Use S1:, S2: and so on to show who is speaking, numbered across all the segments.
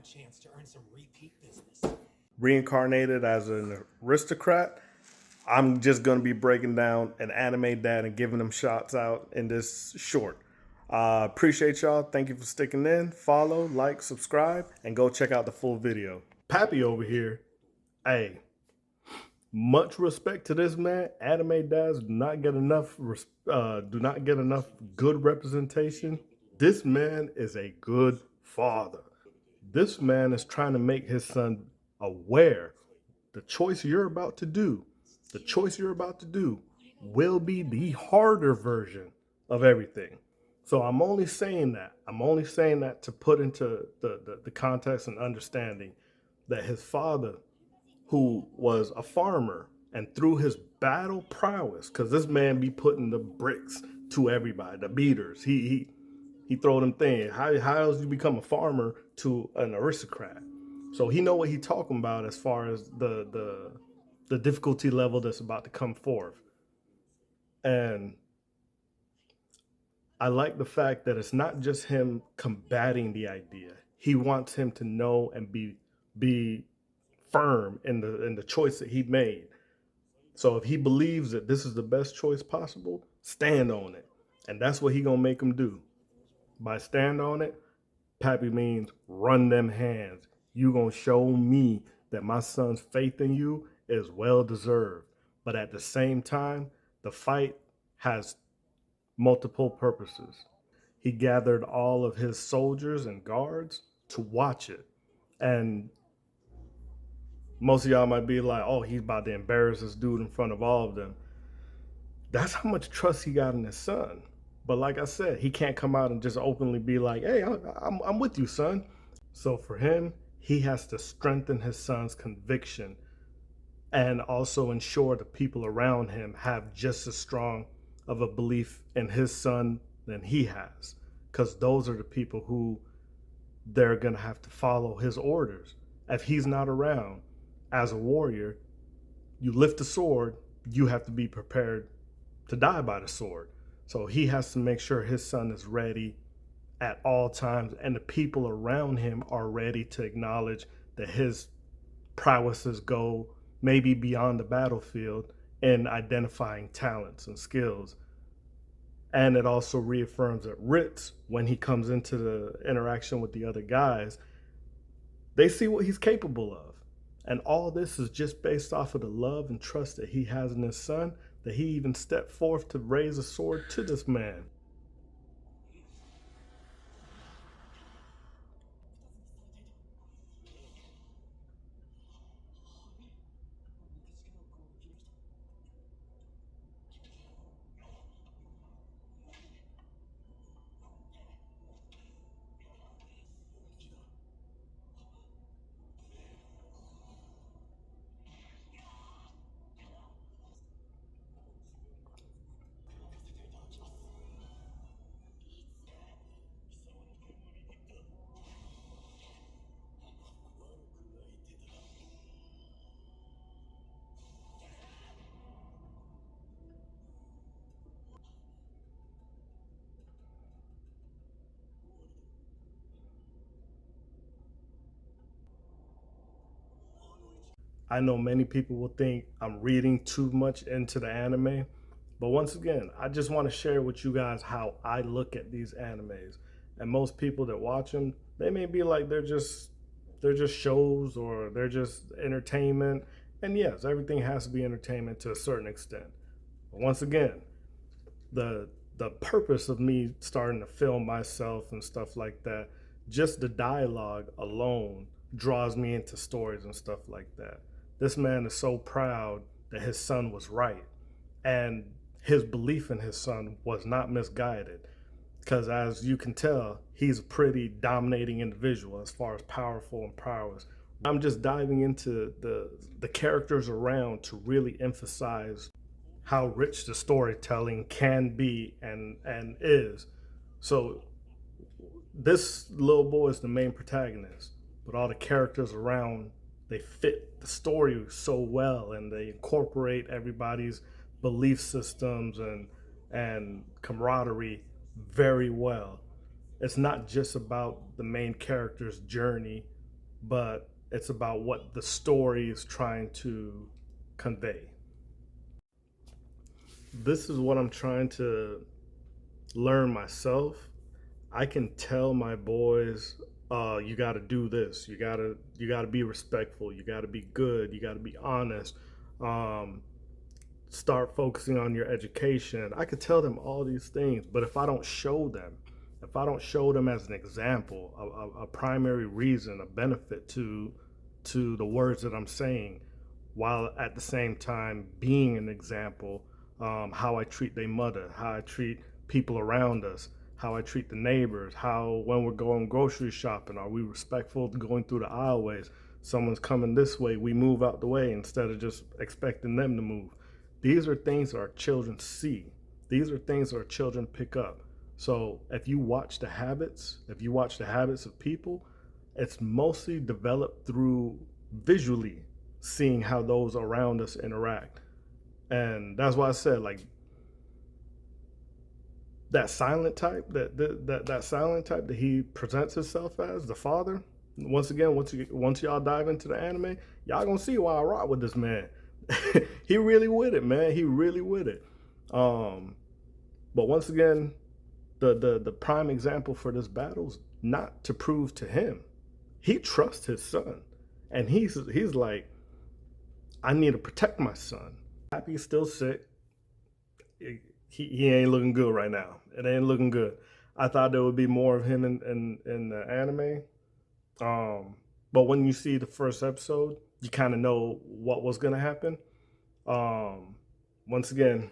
S1: chance to earn some repeat business.
S2: Reincarnated as an aristocrat. I'm just going to be breaking down an anime dad and giving them shots out in this short. Appreciate y'all. Thank you for sticking in. Follow, like, subscribe, and go check out the full video. Pappy over here. Hey, much respect to this man. Anime dads do not get enough good representation. This man is a good father. This man is trying to make his son aware the choice you're about to do will be the harder version of everything. So I'm only saying that to put into the context and understanding that his father, who was a farmer, and through his battle prowess, because this man be putting the bricks to everybody, the beaters, he throw them things. How else you become a farmer to an aristocrat? So he know what he talking about as far as the difficulty level that's about to come forth. And I like the fact that it's not just him combating the idea. He wants him to know and be firm in the choice that he made. So if he believes that this is the best choice possible, stand on it. And that's what he gonna make him do. By stand on it, Pappy means run them hands. You gonna show me that my son's faith in you is well deserved. But at the same time, the fight has multiple purposes. He gathered all of his soldiers and guards to watch it. And most of y'all might be like, oh, he's about to embarrass this dude in front of all of them. That's how much trust he got in his son. But like I said, he can't come out and just openly be like, hey, I'm with you, son. So for him, he has to strengthen his son's conviction and also ensure the people around him have just as strong of a belief in his son than he has. Because those are the people who they're going to have to follow his orders. If he's not around as a warrior, you lift the sword, you have to be prepared to die by the sword. So he has to make sure his son is ready at all times, and the people around him are ready to acknowledge that his prowesses go maybe beyond the battlefield in identifying talents and skills. And it also reaffirms that Ritz, when he comes into the interaction with the other guys, they see what he's capable of. And all this is just based off of the love and trust that he has in his son, that he even stepped forth to raise a sword to this man. I know many people will think I'm reading too much into the anime, but once again, I just want to share with you guys how I look at these animes. And most people that watch them, they may be like they're just shows or they're just entertainment. And yes, everything has to be entertainment to a certain extent. But once again, the purpose of me starting to film myself and stuff like that, just the dialogue alone draws me into stories and stuff like that. This man is so proud that his son was right, and his belief in his son was not misguided, because as you can tell, he's a pretty dominating individual as far as powerful and prowess. I'm just diving into the characters around to really emphasize how rich the storytelling can be and is. So this little boy is the main protagonist, but all the characters around, they fit the story so well, and they incorporate everybody's belief systems and camaraderie very well. It's not just about the main character's journey but it's about what the story is trying to convey. This is what I'm trying to learn myself. I can tell my boys, you got to do this. You got to be respectful. You got to be good. You got to be honest. Um, Start focusing on your education. I could tell them all these things, but if I don't show them, if I don't show them as an example, a primary reason, a benefit to the words that I'm saying, while at the same time being an example, how I treat their mother, how I treat people around us, how I treat the neighbors, how when we're going grocery shopping, are we respectful going through the aisleways? Someone's coming this way, we move out the way instead of just expecting them to move. These are things that our children see. These are things that our children pick up. So if you watch the habits, of people, it's mostly developed through visually seeing how those around us interact. And that's why I said, like, that silent type, that silent type that he presents himself as, the father. Once again, once y'all dive into the anime, y'all gonna see why I rock with this man. He really with it, man. He really with it. Um, but once again, the prime example for this battle's not to prove to him. He trusts his son, and he's like, I need to protect my son. Happy's still sick. He ain't looking good right now. It ain't looking good. I thought there would be more of him in the anime. But when you see the first episode, you kind of know what was gonna happen. Once again,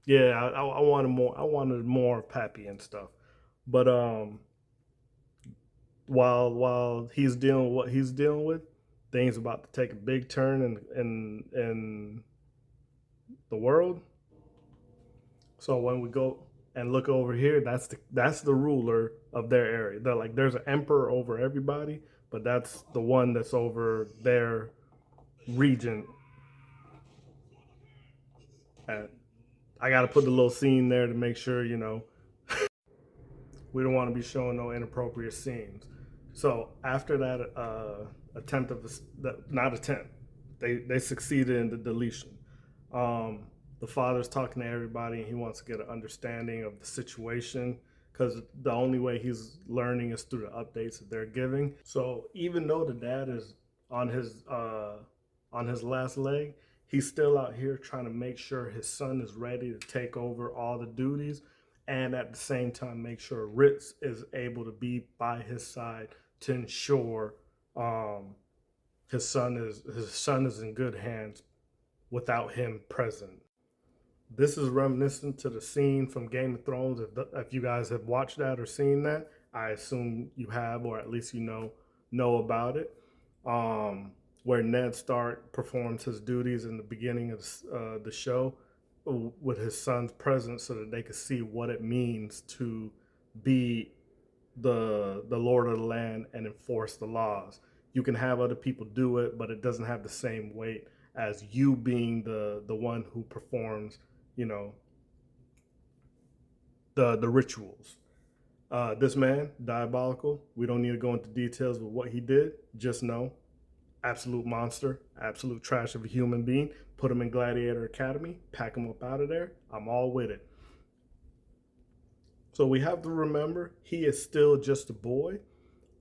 S2: yeah, I wanted more. I wanted more Pappy and stuff. But while he's dealing with what he's dealing with, things about to take a big turn in the world. So when we go and look over here, that's the ruler of their area. They're like, there's an emperor over everybody, but that's the one that's over their region. And I got to put the little scene there to make sure, we don't want to be showing no inappropriate scenes. So after that attempt of not attempt, they succeeded in the deletion. Um, the father's talking to everybody, and he wants to get an understanding of the situation because the only way he's learning is through the updates that they're giving. So even though the dad is on his last leg, he's still out here trying to make sure his son is ready to take over all the duties, and at the same time make sure Ritz is able to be by his side to ensure his son is in good hands without him present. This is reminiscent to the scene from Game of Thrones. If you guys have watched that or seen that, I assume you have, or at least know about it. Where Ned Stark performs his duties in the beginning of the show with his son's presence, so that they could see what it means to be the Lord of the land and enforce the laws. You can have other people do it, but it doesn't have the same weight as you being the one who performs, the rituals. This man, diabolical. We don't need to go into details of what he did. Just know, absolute monster, absolute trash of a human being. Put him in Gladiator Academy, pack him up out of there. I'm all with it. So we have to remember, he is still just a boy,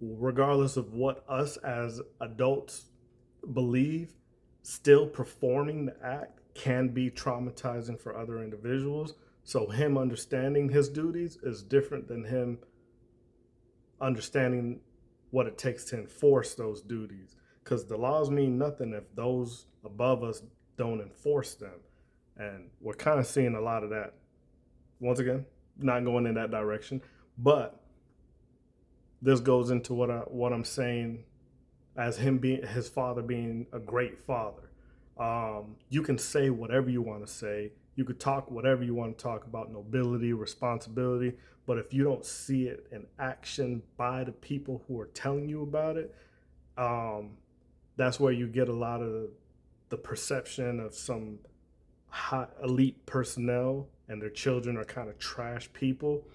S2: regardless of what us as adults believe. Still performing the act can be traumatizing for other individuals. So him understanding his duties is different than him understanding what it takes to enforce those duties. Because the laws mean nothing if those above us don't enforce them. And we're kind of seeing a lot of that. Once again, not going in that direction. But this goes into what I'm saying as his father being a great father. You can say whatever you want to say. You could talk whatever you want to talk about, nobility, responsibility. But if you don't see it in action by the people who are telling you about it, that's where you get a lot of the perception of some hot elite personnel and their children are kind of trash people,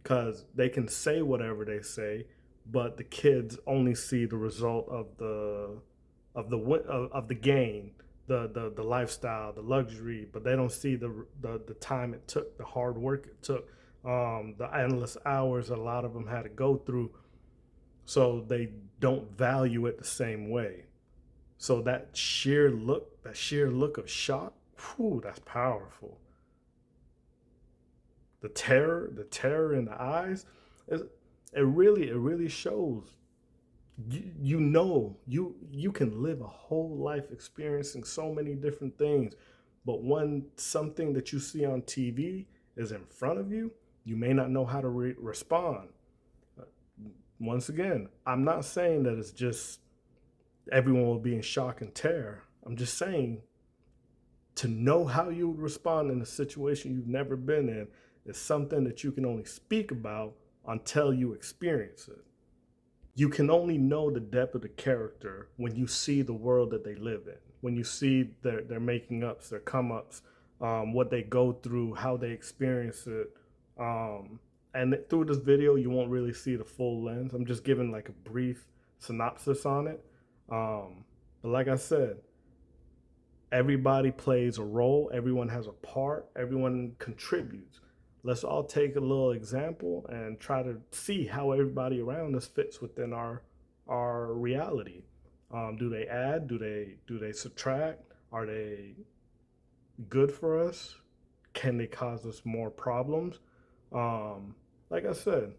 S2: because they can say whatever they say, but the kids only see the result of the gain, the lifestyle, the luxury, but they don't see the time it took, the hard work it took, the endless hours a lot of them had to go through. So they don't value it the same way. So that sheer look of shock, whew, that's powerful. The terror in the eyes, it really shows. You can live a whole life experiencing so many different things, but when something that you see on TV is in front of you, you may not know how to respond. Once again, I'm not saying that it's just everyone will be in shock and terror. I'm just saying to know how you would respond in a situation you've never been in is something that you can only speak about until you experience it. You can only know the depth of the character when you see the world that they live in, when you see their making ups, their come ups, what they go through, how they experience it. And through this video, you won't really see the full lens. I'm just giving like a brief synopsis on it. But like I said, everybody plays a role, everyone has a part, everyone contributes. Let's all take a little example and try to see how everybody around us fits within our reality. Do they add? Do they subtract? Are they good for us? Can they cause us more problems? Like I said,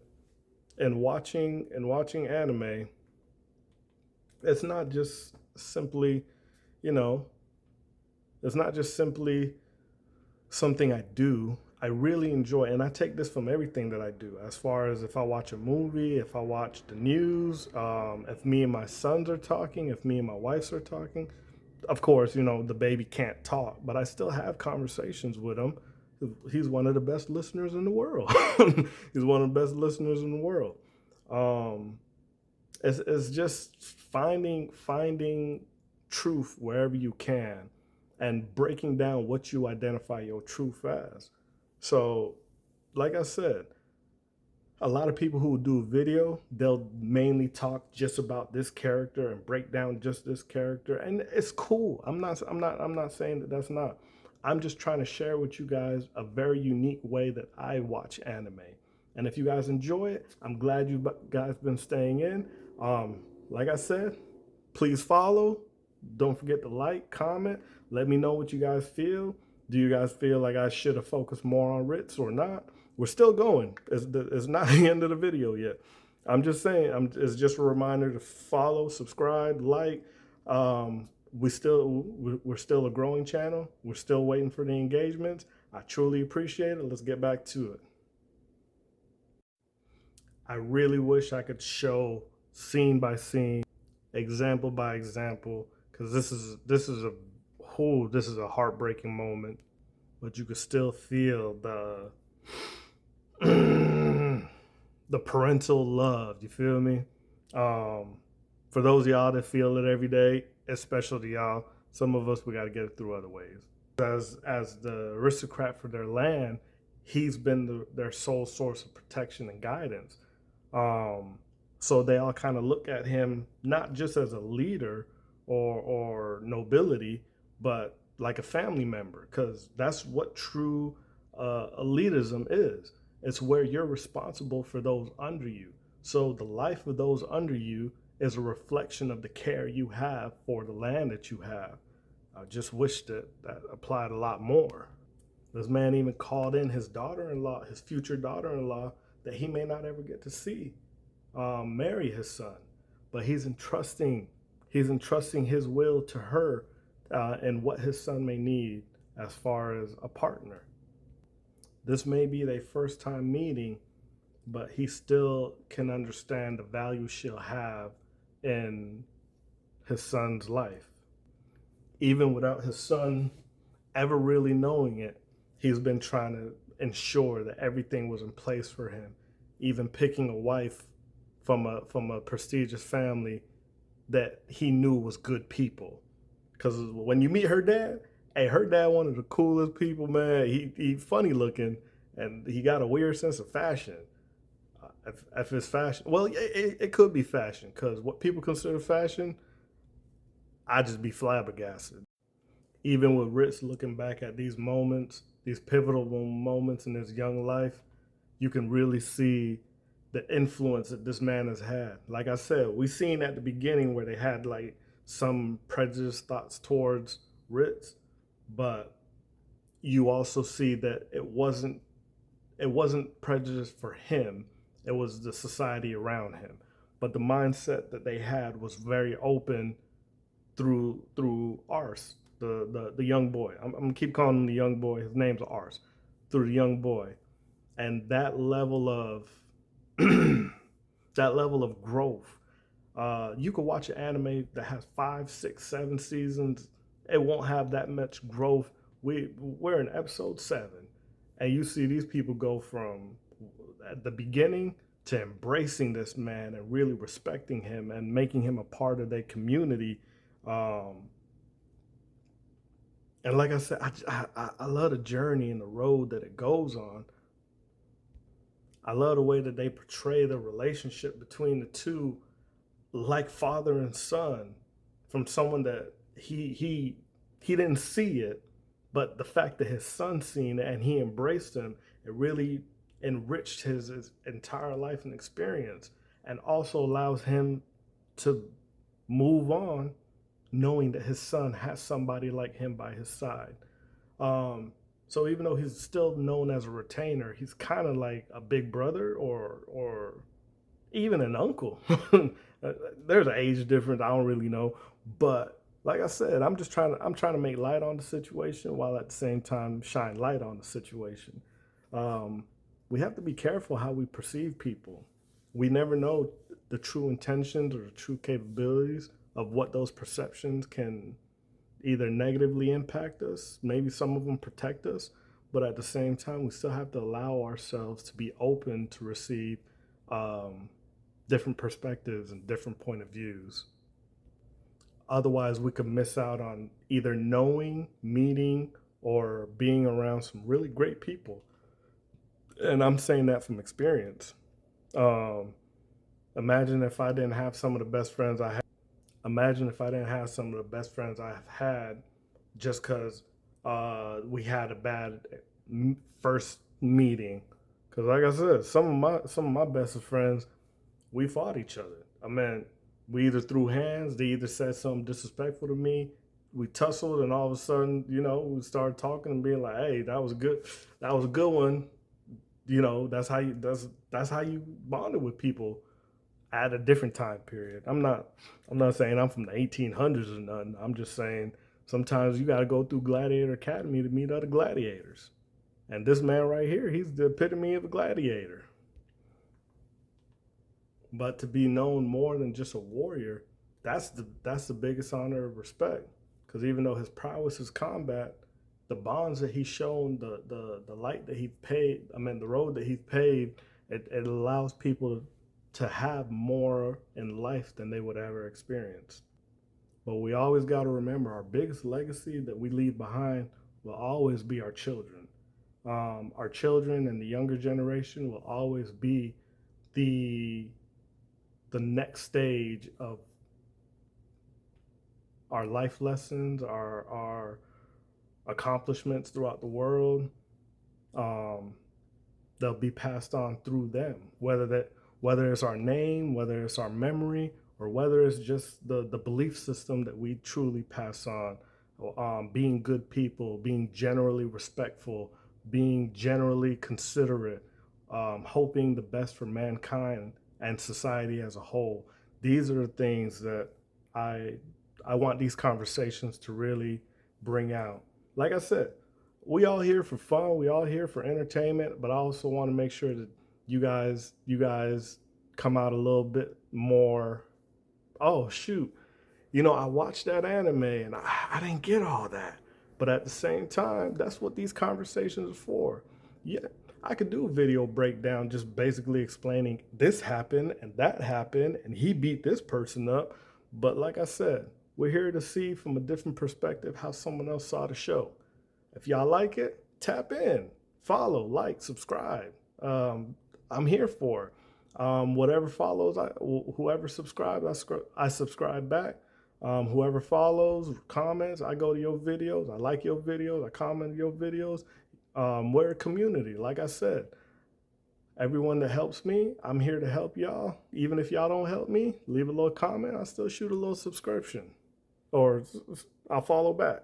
S2: in watching anime, it's not just simply, you know, it's not just simply something I do. I really enjoy, and I take this from everything that I do. As far as if I watch a movie, if I watch the news, if me and my sons are talking, if me and my wife are talking. Of course, the baby can't talk, but I still have conversations with him. He's one of the best listeners in the world. He's one of the best listeners in the world. It's just finding truth wherever you can and breaking down what you identify your truth as. So, like I said, a lot of people who do a video, they'll mainly talk just about this character and break down just this character, and it's cool. I'm not saying that that's not. I'm just trying to share with you guys a very unique way that I watch anime. And if you guys enjoy it, I'm glad you guys been staying in. Like I said, please follow. Don't forget to like, comment. Let me know what you guys feel. Do you guys feel like I should have focused more on Ritz or not? We're still going. It's not the end of the video yet. I'm just saying, it's just a reminder to follow, subscribe, like. We're still a growing channel. We're still waiting for the engagements. I truly appreciate it. Let's get back to it. I really wish I could show scene by scene, example by example, because this is a heartbreaking moment, but you could still feel the parental love. You feel me? For those of y'all that feel it every day, especially to y'all, some of us, we got to get it through other ways. As the aristocrat for their land, he's been their sole source of protection and guidance. So they all kind of look at him not just as a leader or nobility, but like a family member, because that's what true elitism is. It's where you're responsible for those under you. So the life of those under you is a reflection of the care you have for the land that you have. I just wish that applied a lot more. This man even called in his daughter-in-law, his future daughter-in-law, that he may not ever get to see marry his son, but he's entrusting his will to her and what his son may need as far as a partner. This may be their first time meeting, but he still can understand the value she'll have in his son's life. Even without his son ever really knowing it, he's been trying to ensure that everything was in place for him, even picking a wife from a prestigious family that he knew was good people. Because when you meet her dad, hey, her dad one of the coolest people, man. He funny looking, and he got a weird sense of fashion. if it's fashion, well, it could be fashion because what people consider fashion, I just be flabbergasted. Even with Rich looking back at these moments, these pivotal moments in his young life, you can really see the influence that this man has had. Like I said, we seen at the beginning where they had like some prejudiced thoughts towards Ritz, but you also see that it wasn't prejudice for him. It was the society around him. But the mindset that they had was very open through Ars, the young boy. I'm gonna keep calling him the young boy. His name's Ars, through the young boy, and that level of that level of growth. You could watch an anime that has 5, 6, 7 seasons. It won't have that much growth. We're in episode 7, and you see these people go from at the beginning to embracing this man and really respecting him and making him a part of their community. Um, and like I said, I love the journey and the road that it goes on. I love the way that they portray the relationship between the two, like father and son, from someone that he didn't see it, but the fact that his son seen it and he embraced him, it really enriched his entire life and experience, and also allows him to move on, knowing that his son has somebody like him by his side. So even though he's still known as a retainer, he's kind of like a big brother or even an uncle. There's an age difference. I don't really know, but like I said, I'm trying to make light on the situation while at the same time shine light on the situation. Um, we have to be careful how we perceive people. We never know the true intentions or the true capabilities of what those perceptions can either negatively impact us, maybe some of them protect us, but at the same time, we still have to allow ourselves to be open to receive um, different perspectives and different point of views. Otherwise, we could miss out on either knowing, meeting, or being around some really great people. And I'm saying that from experience. Um, imagine if I didn't have some of the best friends I had. Imagine if I didn't have some of the best friends I've had just because we had a bad first meeting. Because, like I said, some of my best friends, we fought each other. I mean, we either threw hands, they either said something disrespectful to me, we tussled, and all of a sudden, we started talking and being like, "Hey, that was a good one." That's how you bonded with people at a different time period. I'm not saying I'm from the 1800s or nothing. I'm just saying sometimes you got to go through Gladiator Academy to meet other gladiators. And this man right here, he's the epitome of a gladiator. But to be known more than just a warrior, that's the biggest honor of respect. Because even though his prowess is combat, the bonds that he's shown, the light that he paid, I mean the road that he's paved, it allows people to have more in life than they would ever experience. But we always got to remember our biggest legacy that we leave behind will always be our children. Our children and the younger generation will always be the the next stage of our life lessons, our accomplishments throughout the world. Um, they'll be passed on through them, whether it's our name, whether it's our memory, or whether it's just the belief system that we truly pass on. Being good people, being generally respectful, being generally considerate, hoping the best for mankind and society as a whole. These are the things that I I want these conversations to really bring out. Like I said, we all here for fun, we all here for entertainment, but I also want to make sure that you guys come out a little bit more. Oh shoot, I watched that anime and I didn't get all that. But at the same time, that's what these conversations are for. Yeah, I could do a video breakdown just basically explaining this happened and that happened and he beat this person up. But like I said, we're here to see from a different perspective how someone else saw the show. If y'all like it, tap in, follow, like, subscribe. I'm here for it. Whatever follows, whoever subscribes, I subscribe back. Whoever follows, comments, I go to your videos. I like your videos. I comment your videos. We're a community, like I said. Everyone that helps me, I'm here to help y'all. Even if y'all don't help me, leave a little comment. I'll still shoot a little subscription, or I'll follow back.